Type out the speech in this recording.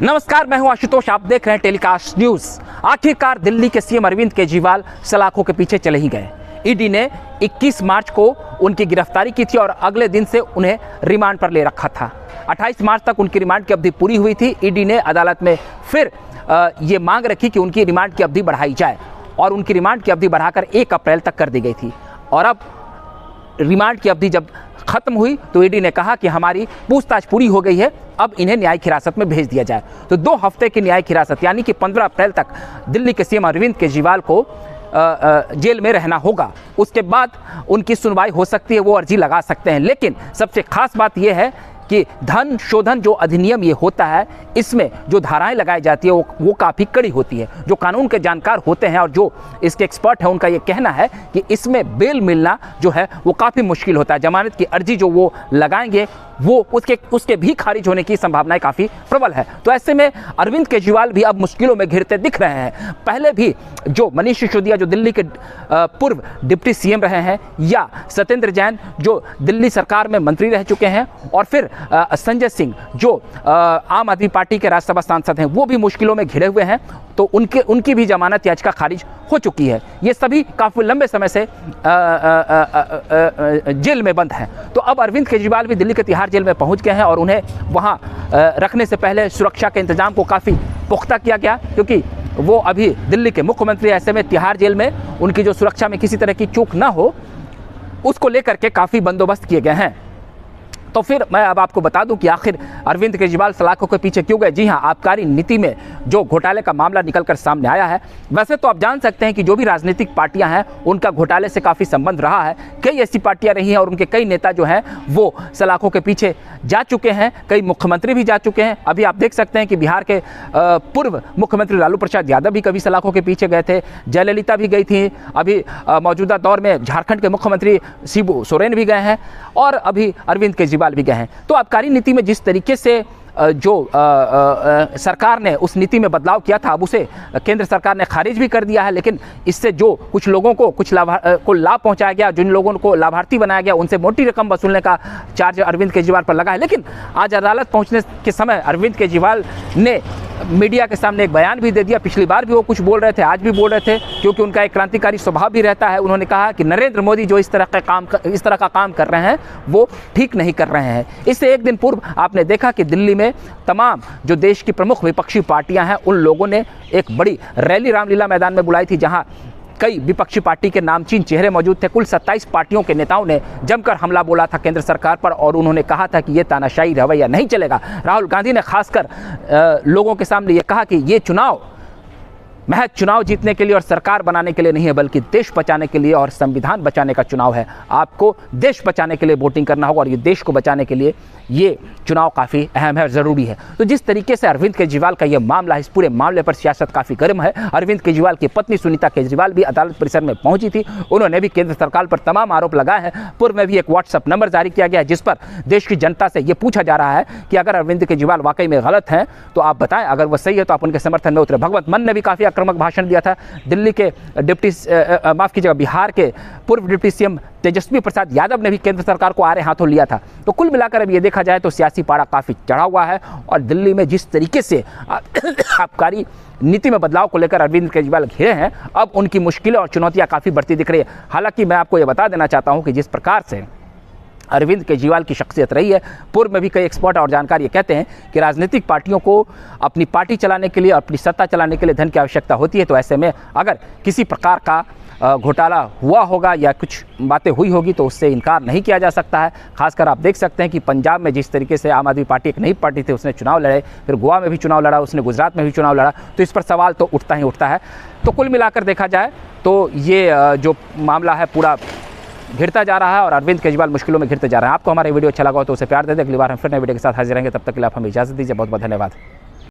नमस्कार, मैं हूं आशुतोष। आप देख रहे हैं टेलीकास्ट न्यूज। आखिरकार दिल्ली के सीएम अरविंद केजरीवाल सलाखों के पीछे चले ही गए। ईडी ने 21 मार्च को उनकी गिरफ्तारी की थी और अगले दिन से उन्हें रिमांड पर ले रखा था। 28 मार्च तक उनकी रिमांड की अवधि पूरी हुई थी। ईडी ने अदालत में फिर ये मांग रखी कि उनकी रिमांड की अवधि बढ़ाई जाए और उनकी रिमांड की अवधि बढ़ाकर 1 अप्रैल तक कर दी गई थी। और अब रिमांड की अवधि जब खत्म हुई तो ईडी ने कहा कि हमारी पूछताछ पूरी हो गई है, अब इन्हें न्यायिक हिरासत में भेज दिया जाए। तो 2 हफ्ते की न्यायिक हिरासत यानी कि 15 अप्रैल तक दिल्ली के सीएम अरविंद केजरीवाल को जेल में रहना होगा। उसके बाद उनकी सुनवाई हो सकती है, वो अर्जी लगा सकते हैं। लेकिन सबसे खास बात यह है कि धन शोधन जो अधिनियम ये होता है, इसमें जो धाराएं लगाई जाती है वो काफ़ी कड़ी होती है। जो कानून के जानकार होते हैं और जो इसके एक्सपर्ट हैं, उनका ये कहना है कि इसमें बेल मिलना जो है वो काफ़ी मुश्किल होता है। जमानत की अर्जी जो वो लगाएंगे वो उसके भी खारिज होने की संभावनाएं काफ़ी प्रबल है। तो ऐसे में अरविंद केजरीवाल भी अब मुश्किलों में घिरते दिख रहे हैं। पहले भी जो मनीष सिसोदिया जो दिल्ली के पूर्व डिप्टी सीएम रहे हैं, या सत्येंद्र जैन जो दिल्ली सरकार में मंत्री रह चुके हैं, और फिर संजय सिंह जो आम आदमी पार्टी के राज्यसभा सांसद हैं, वो भी मुश्किलों में घिरे हुए हैं। तो उनकी भी जमानत याचिका खारिज हो चुकी है। ये सभी काफ़ी लंबे समय से जेल में बंद हैं। तो अब अरविंद केजरीवाल भी दिल्ली के तिहाड़ जेल में पहुंच गए हैं और उन्हें वहां रखने से पहले सुरक्षा के इंतजाम को काफ़ी पुख्ता किया गया, क्योंकि वो अभी दिल्ली के मुख्यमंत्री। ऐसे में तिहाड़ जेल में उनकी जो सुरक्षा में किसी तरह की चूक ना हो, उसको लेकर के काफ़ी बंदोबस्त किए गए हैं। तो फिर मैं अब आपको बता दूं कि आखिर अरविंद केजरीवाल सलाखों के पीछे क्यों गए। जी हां, आबकारी नीति में जो घोटाले का मामला निकलकर सामने आया है। वैसे तो आप जान सकते हैं कि जो भी राजनीतिक पार्टियां हैं, उनका घोटाले से काफ़ी संबंध रहा है। कई ऐसी पार्टियां रही हैं और उनके कई नेता जो हैं वो सलाखों के पीछे जा चुके हैं। कई मुख्यमंत्री भी जा चुके हैं। अभी आप देख सकते हैं कि बिहार के पूर्व मुख्यमंत्री लालू प्रसाद यादव भी कभी सलाखों के पीछे गए थे। जयललिता भी गई थी। अभी मौजूदा दौर में झारखंड के मुख्यमंत्री शिबू सोरेन भी गए हैं और अभी अरविंद केजरीवाल भी गए हैं। तो आबकारी नीति में जिस तरीके से जो सरकार ने उस नीति में बदलाव किया था, अब उसे केंद्र सरकार ने खारिज भी कर दिया है। लेकिन इससे जो कुछ लोगों को लाभ पहुंचाया गया, जिन लोगों को लाभार्थी बनाया गया, उनसे मोटी रकम वसूलने का चार्ज अरविंद केजरीवाल पर लगा है। लेकिन आज अदालत पहुंचने के समय अरविंद केजरीवाल ने मीडिया के सामने एक बयान भी दे दिया। पिछली बार भी वो कुछ बोल रहे थे, आज भी बोल रहे थे, क्योंकि उनका एक क्रांतिकारी स्वभाव भी रहता है। उन्होंने कहा कि नरेंद्र मोदी जो इस तरह का काम कर रहे हैं वो ठीक नहीं कर रहे हैं। इससे एक दिन पूर्व आपने देखा कि दिल्ली में तमाम जो देश की प्रमुख विपक्षी पार्टियां हैं, उन लोगों ने एक बड़ी रैली रामलीला मैदान में बुलाई थी, जहां कई विपक्षी पार्टी के नामचीन चेहरे मौजूद थे। कुल 27 पार्टियों के नेताओं ने जमकर हमला बोला था केंद्र सरकार पर और उन्होंने कहा था कि ये तानाशाही रवैया नहीं चलेगा। राहुल गांधी ने खासकर लोगों के सामने ये कहा कि ये चुनाव महज चुनाव जीतने के लिए और सरकार बनाने के लिए नहीं है, बल्कि देश बचाने के लिए और संविधान बचाने का चुनाव है। आपको देश बचाने के लिए वोटिंग करना होगा और ये देश को बचाने के लिए ये चुनाव काफ़ी अहम है और ज़रूरी है। तो जिस तरीके से अरविंद केजरीवाल का ये मामला है, इस पूरे मामले पर सियासत काफ़ी गर्म है। अरविंद केजरीवाल की पत्नी सुनीता केजरीवाल भी अदालत परिसर में पहुंची थी। उन्होंने भी केंद्र सरकार पर तमाम आरोप लगाए हैं। पूर्व में भी एक व्हाट्सएप नंबर जारी किया गया है, जिस पर देश की जनता से ये पूछा जा रहा है कि अगर अरविंद केजरीवाल वाकई में गलत हैं तो आप बताएं, अगर वो सही है तो आप उनके समर्थन में उतरे। भगवंत मान ने भी काफ़ी आक्रामक भाषण दिया था। दिल्ली के बिहार के पूर्व डिप्टी सीएम तेजस्वी प्रसाद यादव ने भी केंद्र सरकार को आड़े हाथों लिया था। तो कुल मिलाकर अब ये देखा जाए तो सियासी पारा काफी चढ़ा हुआ है और दिल्ली में जिस तरीके से आबकारी नीति में बदलाव को लेकर अरविंद केजरीवाल घिरे हैं, अब उनकी मुश्किलें और चुनौतियां काफी बढ़ती दिख रही है। हालांकि मैं आपको ये बता देना चाहता हूं कि जिस प्रकार से अरविंद केजरीवाल की शख्सियत रही है, पूर्व में भी कई एक्सपर्ट और जानकार ये कहते हैं कि राजनीतिक पार्टियों को अपनी पार्टी चलाने के लिए, अपनी सत्ता चलाने के लिए धन की आवश्यकता होती है। तो ऐसे में अगर किसी प्रकार का घोटाला हुआ होगा या कुछ बातें हुई होगी तो उससे इनकार नहीं किया जा सकता है। खासकर आप देख सकते हैं कि पंजाब में जिस तरीके से आम आदमी पार्टी एक नई पार्टी थी, उसने चुनाव लड़े, फिर गोवा में भी चुनाव लड़ा, उसने गुजरात में भी चुनाव लड़ा। तो इस पर सवाल तो उठता ही उठता है। तो कुल मिलाकर देखा जाए तो ये जो मामला है पूरा घिरता जा रहा है और अरविंद केजरीवाल मुश्किलों में घिरते जा रहे हैं। आपको हमारा वीडियो अच्छा लगा हो तो उसे प्यार दे दें। अगली बार हम फिर नए वीडियो के साथ हाजिर रहेंगे। तब तक के लिए आप हमें इजाज़त दीजिए। बहुत बहुत धन्यवाद।